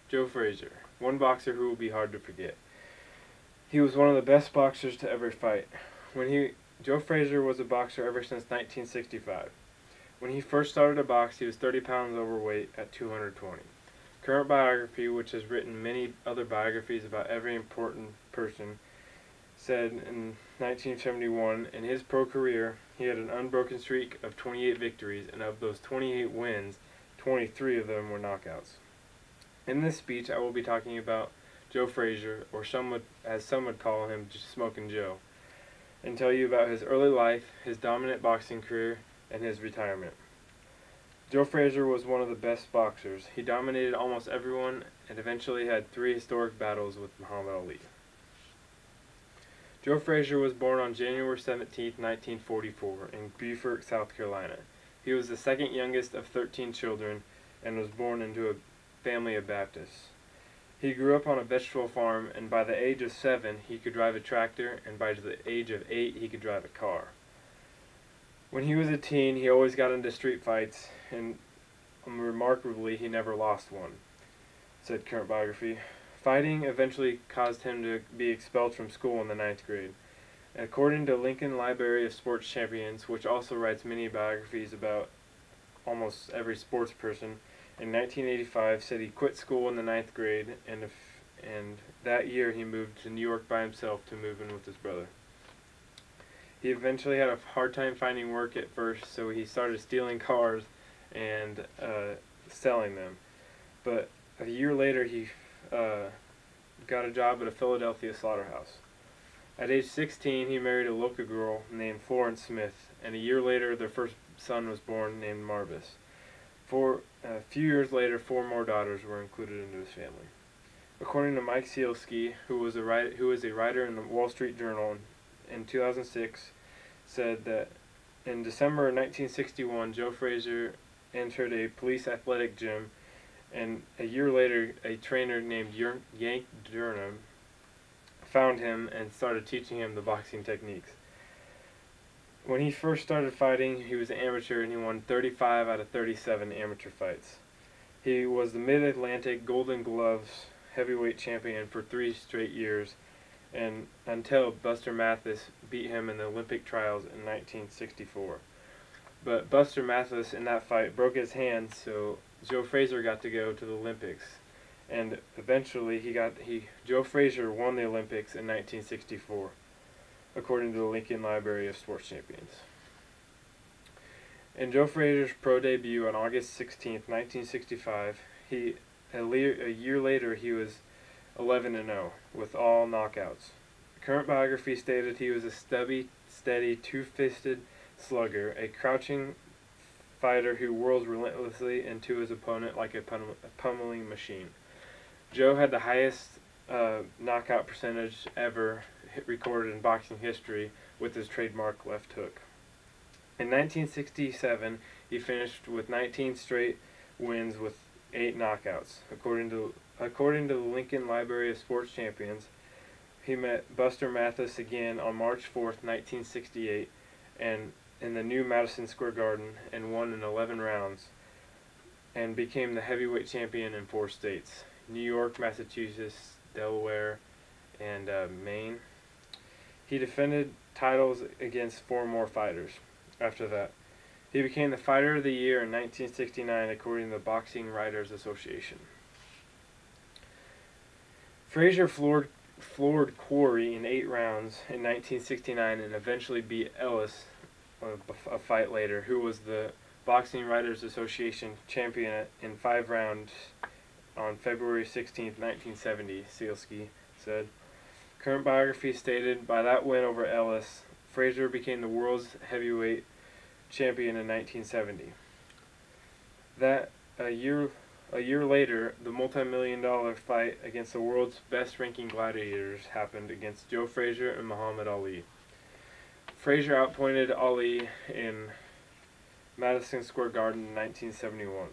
Joe Frazier, one boxer who will be hard to forget. He was one of the best boxers to ever fight. Joe Frazier was a boxer ever since 1965. When he first started to box, he was 30 pounds overweight at 220. Current biography, which has written many other biographies about every important person, said in 1971, in his pro career, he had an unbroken streak of 28 victories, and of those 28 wins, 23 of them were knockouts. In this speech, I will be talking about Joe Frazier, or as some would call him, Smokin' Joe, and tell you about his early life, his dominant boxing career, and his retirement. Joe Frazier was one of the best boxers. He dominated almost everyone and eventually had 3 historic battles with Muhammad Ali. Joe Frazier was born on January 17, 1944, in Beaufort, South Carolina. He was the second youngest of 13 children and was born into a family of Baptists. He grew up on a vegetable farm, and by the age of 7 he could drive a tractor, and by the age of 8 he could drive a car. When he was a teen, he always got into street fights, and remarkably, he never lost one, said current biography. Fighting eventually caused him to be expelled from school in the 9th grade. According to Lincoln Library of Sports Champions, which also writes many biographies about almost every sports person, in 1985 said he quit school in the 9th grade, and that year he moved to New York by himself to move in with his brother. He eventually had a hard time finding work at first, so he started stealing cars and selling them. But a year later, he got a job at a Philadelphia slaughterhouse. At age 16, he married a local girl named Florence Smith, and a year later, their first son was born named Marvis. A few years later, 4 more daughters were included into his family. According to Mike Sielski, who is a writer in the Wall Street Journal in 2006, said that in December of 1961, Joe Frazier entered a police athletic gym, and a year later, a trainer named Yank Durham found him and started teaching him the boxing techniques. When he first started fighting, he was an amateur, and he won 35 out of 37 amateur fights. He was the Mid-Atlantic Golden Gloves heavyweight champion for 3 straight years, and until Buster Mathis beat him in the Olympic trials in 1964. But Buster Mathis in that fight broke his hand, so Joe Frazier got to go to the Olympics, and eventually Joe Frazier won the Olympics in 1964, according to the Lincoln Library of Sports Champions. In Joe Frazier's pro debut on August 16, 1965, a year later he was 11-0 with all knockouts. Current biography stated he was a stubby, steady, two-fisted slugger, a crouching fighter who whirls relentlessly into his opponent like a pummeling machine. Joe had the highest knockout percentage ever recorded in boxing history with his trademark left hook. In 1967, he finished with 19 straight wins with 8 knockouts. According to the Lincoln Library of Sports Champions, he met Buster Mathis again on March 4th, 1968, and in the new Madison Square Garden, and won in 11 rounds, and became the heavyweight champion in 4 states: New York, Massachusetts, Delaware, and Maine. He defended titles against 4 more fighters after that. He became the Fighter of the Year in 1969, according to the Boxing Writers Association. Frazier floored Quarry in 8 rounds in 1969 and eventually beat Ellis a fight later, who was the Boxing Writers Association champion in 5 rounds on February 16, 1970, Sielski said. Current biography stated, by that win over Ellis, Frazier became the world's heavyweight champion in 1970. That a year later, the multi-million-dollar fight against the world's best-ranking gladiators happened against Joe Frazier and Muhammad Ali. Frazier outpointed Ali in Madison Square Garden in 1971,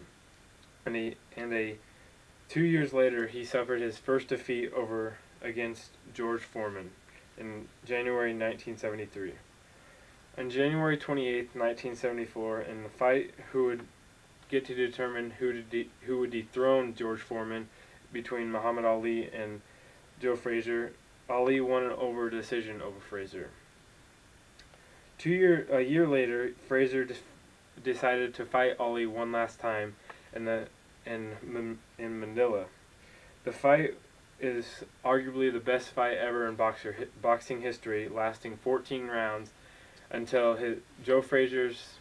and 2 years later, he suffered his first defeat against George Foreman in January 1973. On January 28, 1974, in the fight who would get to determine who would dethrone George Foreman, between Muhammad Ali and Joe Frazier. Ali won over decision over Frazier. A year later, Frazier decided to fight Ali one last time in Manila. The fight is arguably the best fight ever in boxing history, lasting 14 rounds until Joe Frazier's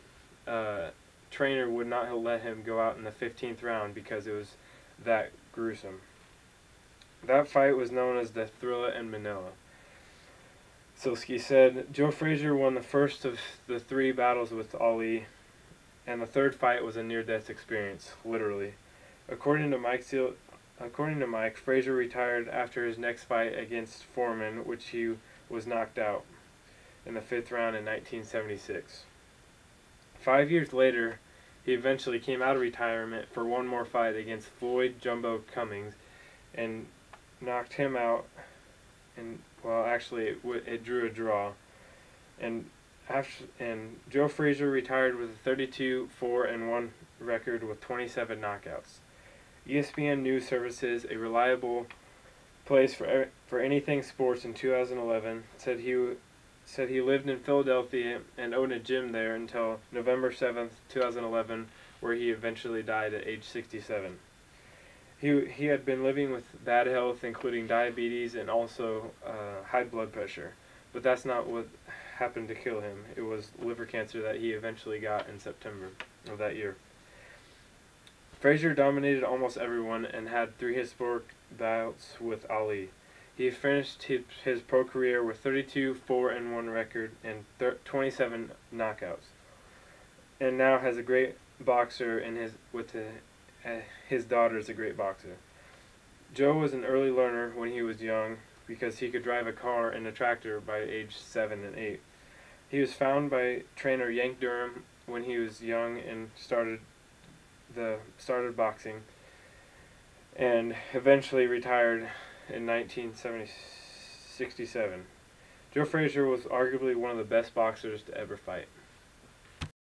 trainer would not let him go out in the 15th round because it was that gruesome. That fight was known as the Thrilla in Manila. Silsky said, Joe Frazier won the first of the 3 battles with Ali, and the third fight was a near-death experience, literally. According to Mike, Frazier retired after his next fight against Foreman, which he was knocked out in the 5th round in 1976. 5 years later, he eventually came out of retirement for one more fight against Floyd Jumbo Cummings and knocked him out. It drew a draw. And Joe Frazier retired with a 32-4-1 record with 27 knockouts. ESPN News Services, a reliable place for anything sports in 2011, said he lived in Philadelphia and owned a gym there until November 7th, 2011, where he eventually died at age 67. He had been living with bad health, including diabetes and also high blood pressure, but that's not what happened to kill him. It was liver cancer that he eventually got in September of that year. Frazier dominated almost everyone and had 3 historic bouts with Ali. He finished his pro career with 32-4-1 record and 27 knockouts, and now has a great boxer his daughter is a great boxer. Joe was an early learner when he was young because he could drive a car and a tractor by age 7 and 8. He was found by trainer Yank Durham when he was young and started boxing, and eventually retired in 1967. Joe Frazier was arguably one of the best boxers to ever fight.